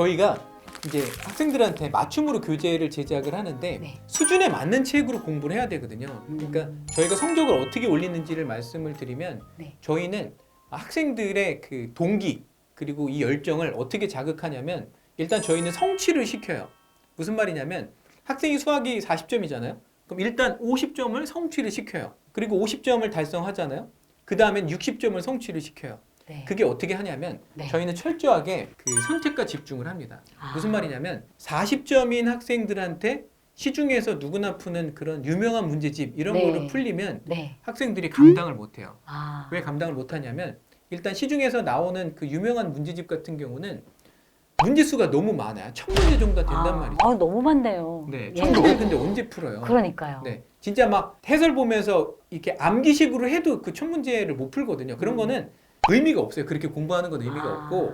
저희가 이제 학생들한테 맞춤으로 교재를 제작을 하는데 네. 수준에 맞는 책으로 공부를 해야 되거든요. 그러니까 저희가 성적을 어떻게 올리는지를 말씀을 드리면 네. 저희는 학생들의 그 동기 그리고 이 열정을 어떻게 자극하냐면 일단 저희는 성취를 시켜요. 무슨 말이냐면 학생이 수학이 40점이잖아요. 그럼 일단 50점을 성취를 시켜요. 그리고 50점을 달성하잖아요. 그 다음엔 60점을 성취를 시켜요. 네. 그게 어떻게 하냐면 네. 저희는 철저하게 그 선택과 집중을 합니다. 아. 무슨 말이냐면 40점인 학생들한테 시중에서 누구나 푸는 그런 유명한 문제집 이런 네. 거를 풀리면 네. 학생들이 감당을 못해요. 아. 왜 감당을 못하냐면 일단 시중에서 나오는 그 유명한 문제집 같은 경우는 문제수가 너무 많아요. 1000문제 정도 된단 말이죠. 아, 너무 많네요. 네, 예. 1000문제 근데 언제 풀어요? 그러니까요. 네, 진짜 막 해설 보면서 이렇게 암기식으로 해도 그 1000문제를 못 풀거든요. 그런 거는 의미가 없어요. 그렇게 공부하는 건 의미가 없고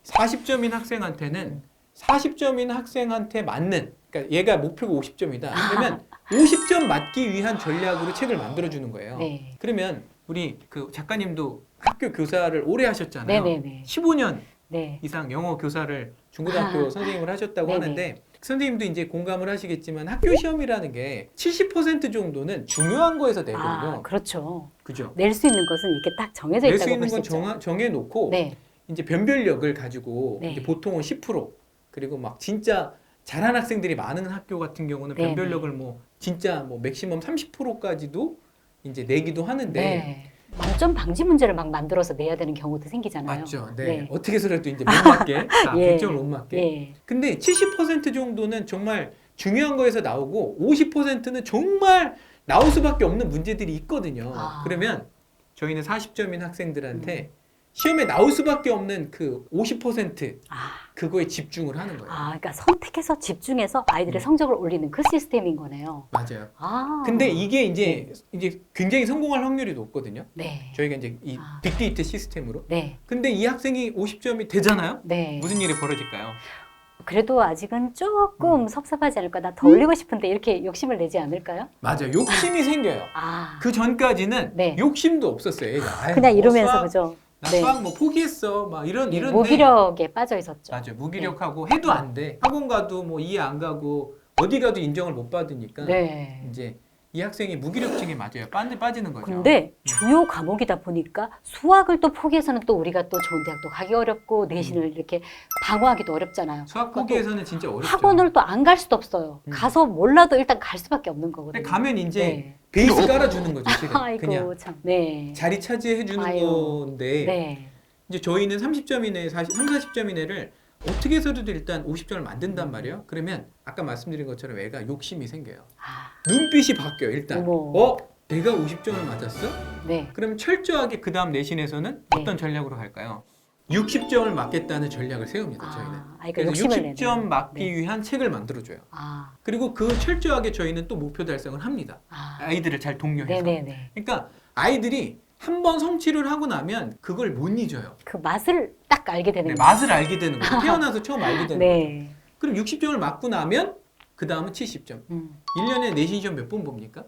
40점인 학생한테는 40점인 학생한테 맞는 그러니까 얘가 목표가 50점이다. 그러면 50점 맞기 위한 전략으로 책을 만들어 주는 거예요. 네. 그러면 우리 그 작가님도 학교 교사를 오래 하셨잖아요. 네네네. 15년 네. 이상 영어 교사를 중고등학교 선생님을 하셨다고 네네. 하는데 선생님도 이제 공감을 하시겠지만 학교 시험이라는 게 70% 정도는 중요한 거에서 내거든요. 아, 그렇죠. 그죠? 낼 수 있는 것은 이렇게 딱 정해져 낼 수 있다고 있는 볼 건 수 있죠. 정해놓고 네. 이제 변별력을 가지고 네. 이제 보통은 10% 그리고 막 진짜 잘한 학생들이 많은 학교 같은 경우는 네, 변별력을 뭐 진짜 뭐 맥시멈 30%까지도 이제 내기도 하는데 네. 만점 방지 문제를 막 만들어서 내야 되는 경우도 생기잖아요. 맞죠? 네. 네. 어떻게 해서라도 이제 못 맞게 다 예. 100점을 못 맞게. 예. 근데 70% 정도는 정말 중요한 거에서 나오고 50%는 정말 나올 수밖에 없는 문제들이 있거든요. 아. 그러면 저희는 40점인 학생들한테 시험에 나올 수밖에 없는 그 50% 아. 그거에 집중을 하는 거예요. 아, 그러니까 선택해서 집중해서 아이들의 성적을 올리는 그 시스템인 거네요. 맞아요. 아. 근데 이게 이제 굉장히 성공할 확률이 높거든요. 네. 저희가 이제 이 아. 빅데이터 시스템으로. 네. 근데 이 학생이 50점이 되잖아요. 네. 무슨 일이 벌어질까요? 그래도 아직은 조금 섭섭하지 않을까? 나 더 올리고 싶은데 이렇게 욕심을 내지 않을까요? 맞아요. 욕심이 생겨요. 아. 그 전까지는 네. 욕심도 없었어요. 얘가. 아유, 그냥 뭐 이러면서 수학, 그죠? 나 네. 수학 뭐 포기했어. 막 이런데 무기력에 빠져 있었죠. 맞아요. 무기력하고 해도 안 돼. 학원 가도 뭐 이해 안 가고 어디 가도 인정을 못 받으니까 네. 이제 이 학생이 무기력증에 맞아요. 빠지는 거죠. 근데 주요 과목이다 보니까 수학을 또 포기해서는 또 우리가 또 좋은 대학도 가기 어렵고 내신을 이렇게 방어하기도 어렵잖아요. 수학 그러니까 또 포기해서는 진짜 어렵죠. 학원을 또 안 갈 수도 없어요. 가서 몰라도 일단 갈 수밖에 없는 거거든요. 근데 가면 이제 네. 베이스 깔아주는 거죠. 실은. 아이고 그냥 참. 네. 자리 차지해 주는 아유. 건데 네. 이제 저희는 30점인 애, 40점인 애를 어떻게 해서든 일단 50점을 만든단 말이에요. 그러면 아까 말씀드린 것처럼 애가 욕심이 생겨요. 아, 눈빛이 바뀌어요. 일단 어머. 내가 50점을 맞았어? 네. 그럼 철저하게 그 다음 내신에서는 네. 어떤 전략으로 갈까요? 60점을 맞겠다는 전략을 세웁니다. 저희는. 그러니까 그래서 욕심을 60점 내는. 맞기 네. 위한 책을 만들어줘요. 아, 그리고 그 철저하게 저희는 또 목표 달성을 합니다. 아. 아이들을 잘 독려해서. 네네네. 그러니까 아이들이 한 번 성취를 하고 나면 그걸 못 잊어요. 그 맛을 딱 알게 되는 네, 거예요. 맛을 알게 되는 거죠. 태어나서 처음 알게 되는 거죠. 네. 그럼 60점을 맞고 나면 그 다음은 70점. 1년에 내신 시험 몇 번 봅니까?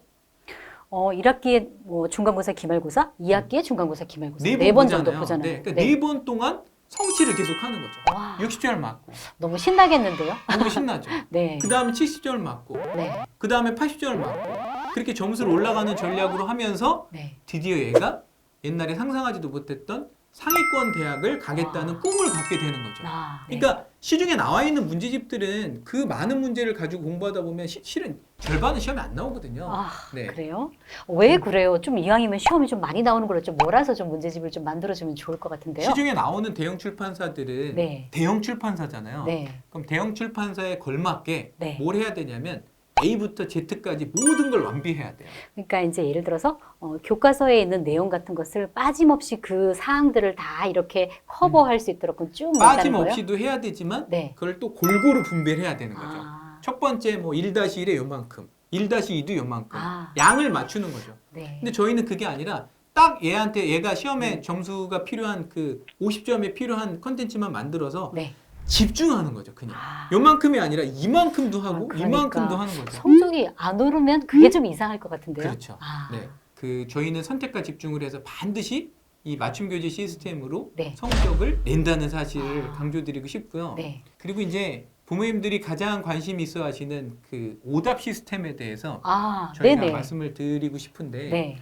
1학기에 뭐 중간고사, 기말고사, 2학기에 중간고사, 기말고사 네 네 번 번 정도 보잖아요. 보잖아요. 네, 그러니까 네 번 동안 성취를 계속 하는 거죠. 와, 60점을 맞고. 너무 신나겠는데요? 너무 신나죠. 네. 그 다음에 70점을 맞고. 네. 그 다음에 80점을 맞고. 그렇게 점수를 올라가는 전략으로 하면서 네. 드디어 얘가 옛날에 상상하지도 못했던 상위권 대학을 가겠다는 꿈을 갖게 되는 거죠. 아, 네. 그러니까 시중에 나와 있는 문제집들은 그 많은 문제를 가지고 공부하다 보면 실은 절반은 시험에 안 나오거든요. 아, 네. 그래요? 왜 그래요? 좀 이왕이면 시험이 좀 많이 나오는 걸로 좀 몰아서 좀 문제집을 좀 만들어주면 좋을 것 같은데요? 시중에 나오는 대형 출판사들은 네. 대형 출판사잖아요. 네. 그럼 대형 출판사에 걸맞게 네. 뭘 해야 되냐면 A부터 Z까지 모든 걸 완비해야 돼요. 그러니까 이제 예를 들어서 교과서에 있는 내용 같은 것을 빠짐없이 그 사항들을 다 이렇게 커버할 수 있도록 쭉 낸다는 거예요? 빠짐없이도 해야 되지만 네. 그걸 또 골고루 분배를 해야 되는 거죠. 아, 첫 번째 뭐 1-1에 요만큼, 1-2도 요만큼 아. 양을 맞추는 거죠. 네. 근데 저희는 그게 아니라 딱 얘가 시험에 점수가 필요한 그 50점에 필요한 컨텐츠만 만들어서 네. 집중하는 거죠. 그냥 아. 요만큼이 아니라 이만큼도 하고 그러니까 이만큼도 하는 거죠. 성적이 안 오르면 그게 좀 이상할 것 같은데요? 그렇죠. 아. 네, 그 저희는 선택과 집중을 해서 반드시 이 맞춤 교재 시스템으로 네. 성적을 낸다는 사실을 아. 강조드리고 싶고요. 네. 그리고 이제 부모님들이 가장 관심 있어 하시는 그 오답 시스템에 대해서 아, 저희가 네네. 말씀을 드리고 싶은데 네.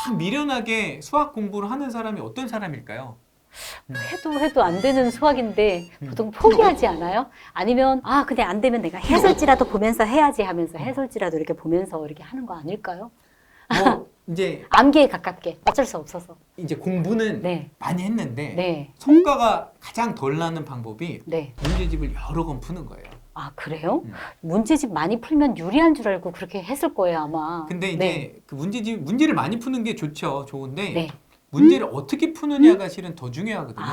참 미련하게 수학 공부를 하는 사람이 어떤 사람일까요? 해도 안 되는 수학인데 보통 포기하지 않아요? 아니면 그냥 안 되면 내가 해설지라도 보면서 해야지 하면서 해설지라도 이렇게 보면서 이렇게 하는 거 아닐까요? 뭐 이제 암기에 가깝게 어쩔 수 없어서. 이제 공부는 네. 많이 했는데 네. 성과가 가장 덜 나는 방법이 네. 문제집을 여러 권 푸는 거예요. 아, 그래요? 음. 문제집 많이 풀면 유리한 줄 알고 그렇게 했을 거예요, 아마. 근데 이제 네. 그 문제를 많이 푸는 게 좋은데 네. 문제를 어떻게 푸느냐가 실은 더 중요하거든요.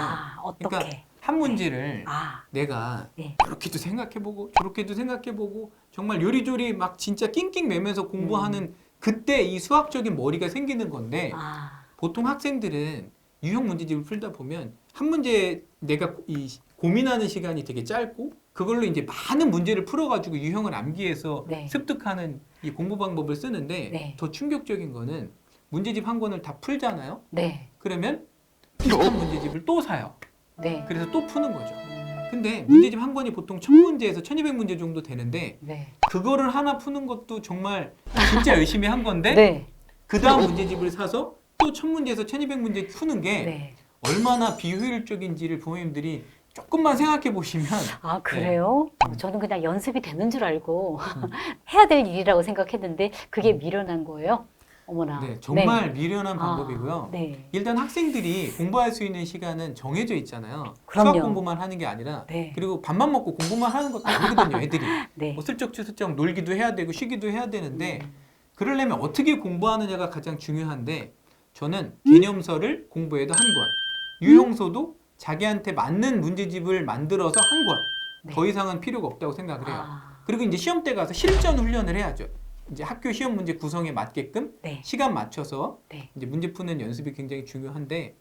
어떻게? 그러니까 한 문제를 내가 네. 이렇게도 생각해보고 저렇게도 생각해보고 정말 요리조리 막 진짜 낑낑 매면서 공부하는 그때 이 수학적인 머리가 생기는 건데 보통 학생들은 유형 문제집을 풀다 보면 한 문제 내가 고민하는 시간이 되게 짧고 그걸로 이제 많은 문제를 풀어가지고 유형을 암기해서 네. 습득하는 이 공부 방법을 쓰는데 네. 더 충격적인 거는 문제집 한 권을 다 풀잖아요. 네. 그러면 비슷한 문제집을 또 사요. 네. 그래서 또 푸는 거죠. 근데 문제집 한 권이 보통 1000문제에서 1200문제 정도 되는데 네. 그거를 하나 푸는 것도 정말 진짜 열심히 한 건데 네. 그 다음 문제집을 사서 또 1000문제에서 1200문제 푸는 게 네. 얼마나 비효율적인지를 부모님들이 조금만 생각해 보시면 아, 그래요? 저는 그냥 연습이 되는 줄 알고 해야 될 일이라고 생각했는데 그게 미련한 거예요? 어머나. 네, 정말 미련한 방법이고요. 네. 일단 학생들이 공부할 수 있는 시간은 정해져 있잖아요. 그럼요. 수학 공부만 하는 게 아니라 네. 그리고 밥만 먹고 공부만 하는 것도 아니거든요, 애들이. 네. 뭐 슬쩍슬쩍 놀기도 해야 되고 쉬기도 해야 되는데 그러려면 어떻게 공부하느냐가 가장 중요한데 저는 개념서를 공부해도 한 권, 유형서도 자기한테 맞는 문제집을 만들어서 한 권, 네. 더 이상은 필요가 없다고 생각을 해요. 그리고 이제 시험 때 가서 실전 훈련을 해야죠. 이제 학교 시험 문제 구성에 맞게끔 네. 시간 맞춰서 네. 이제 문제 푸는 연습이 굉장히 중요한데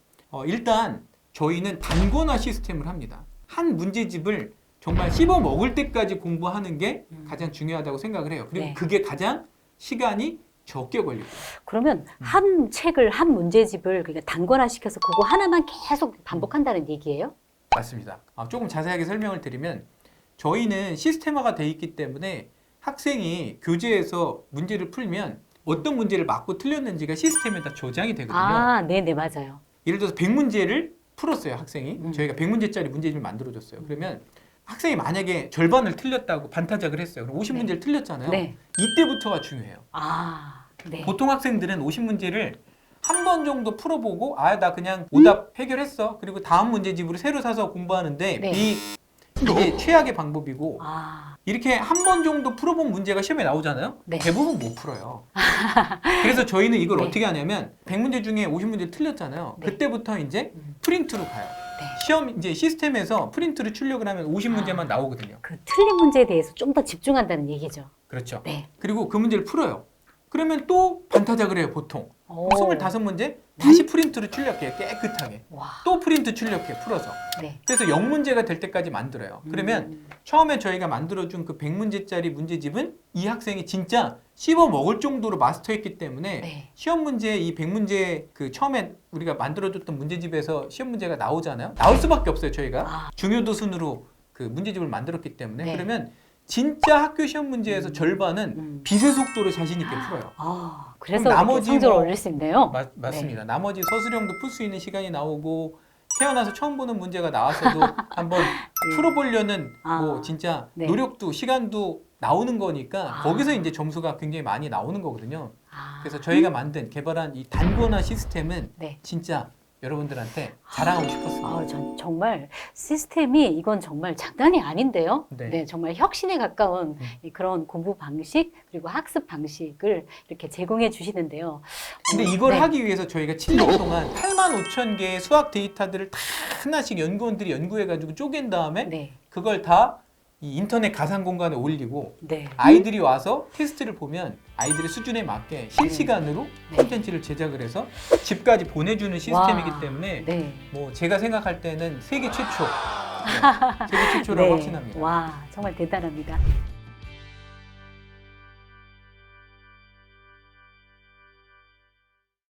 일단 저희는 단권화 시스템을 합니다. 한 문제집을 정말 씹어 먹을 때까지 공부하는 게 가장 중요하다고 생각을 해요. 그리고 네. 그게 가장 시간이 적게 걸리고. 그러면 한 책을 한 문제집을 그러니까 단권화시켜서 그거 하나만 계속 반복한다는 얘기예요? 맞습니다. 조금 자세하게 설명을 드리면 저희는 시스템화가 돼 있기 때문에 학생이 교재에서 문제를 풀면 어떤 문제를 맞고 틀렸는지가 시스템에다 저장이 되거든요. 네네, 맞아요. 예를 들어서 100문제를 풀었어요, 학생이. 저희가 100문제짜리 문제집을 만들어줬어요. 그러면 학생이 만약에 절반을 틀렸다고 반타작을 했어요. 그럼 50문제를 틀렸잖아요. 네. 이때부터가 중요해요. 네. 보통 학생들은 50문제를 한 번 정도 풀어보고 나 그냥 오답 해결했어. 그리고 다음 문제집으로 새로 사서 공부하는데 네. 이게 최악의 방법이고 아, 이렇게 한 번 정도 풀어본 문제가 시험에 나오잖아요. 네. 대부분 못 풀어요. 그래서 저희는 이걸 네. 어떻게 하냐면 100문제 중에 50문제 틀렸잖아요. 네. 그때부터 이제 프린트로 가요. 네. 시험 이제 시스템에서 프린트를 출력을 하면 50문제만 나오거든요. 그 틀린 문제에 대해서 좀 더 집중한다는 얘기죠. 그렇죠. 네. 그리고 그 문제를 풀어요. 그러면 또 반타작을 해요, 보통. 오. 25문제 다시 프린트로 출력해요, 깨끗하게. 와. 또 프린트 출력해, 풀어서. 네. 그래서 0문제가 될 때까지 만들어요. 그러면 처음에 저희가 만들어준 그 100문제짜리 문제집은 이 학생이 진짜 씹어 먹을 정도로 마스터했기 때문에 네. 시험 문제 이 100문제 그 처음에 우리가 만들어줬던 문제집에서 시험 문제가 나오잖아요. 나올 수밖에 없어요, 저희가. 중요도 순으로 그 문제집을 만들었기 때문에. 네. 그러면 진짜 학교 시험 문제에서 절반은 빛의 속도로 자신 있게 풀어요. 그래서 그럼 나머지 성적을 올릴 수 있네요. 맞습니다. 나머지 서술형도 풀 수 있는 시간이 나오고 태어나서 처음 보는 문제가 나와서도 한번 풀어보려는 뭐 진짜 네. 노력도 시간도 나오는 거니까 거기서 이제 점수가 굉장히 많이 나오는 거거든요. 그래서 저희가 개발한 이 단권화 시스템은 네. 진짜 여러분들한테 자랑하고 싶었습니다. 전 정말 시스템이 이건 정말 장난이 아닌데요. 네. 네, 정말 혁신에 가까운 그런 공부 방식 그리고 학습 방식을 이렇게 제공해 주시는데요. 근데 이걸 네. 하기 위해서 저희가 7년 동안 85,000개의 수학 데이터들을 다 하나씩 연구원들이 연구해가지고 쪼갠 다음에 네. 그걸 다 이 인터넷 가상 공간에 올리고 네. 아이들이 와서 테스트를 보면 아이들의 수준에 맞게 실시간으로 네. 콘텐츠를 제작을 해서 집까지 보내주는 시스템이기 때문에 네. 뭐 제가 생각할 때는 세계 최초, 세계 최초라고 네. 확신합니다. 와, 정말 대단합니다.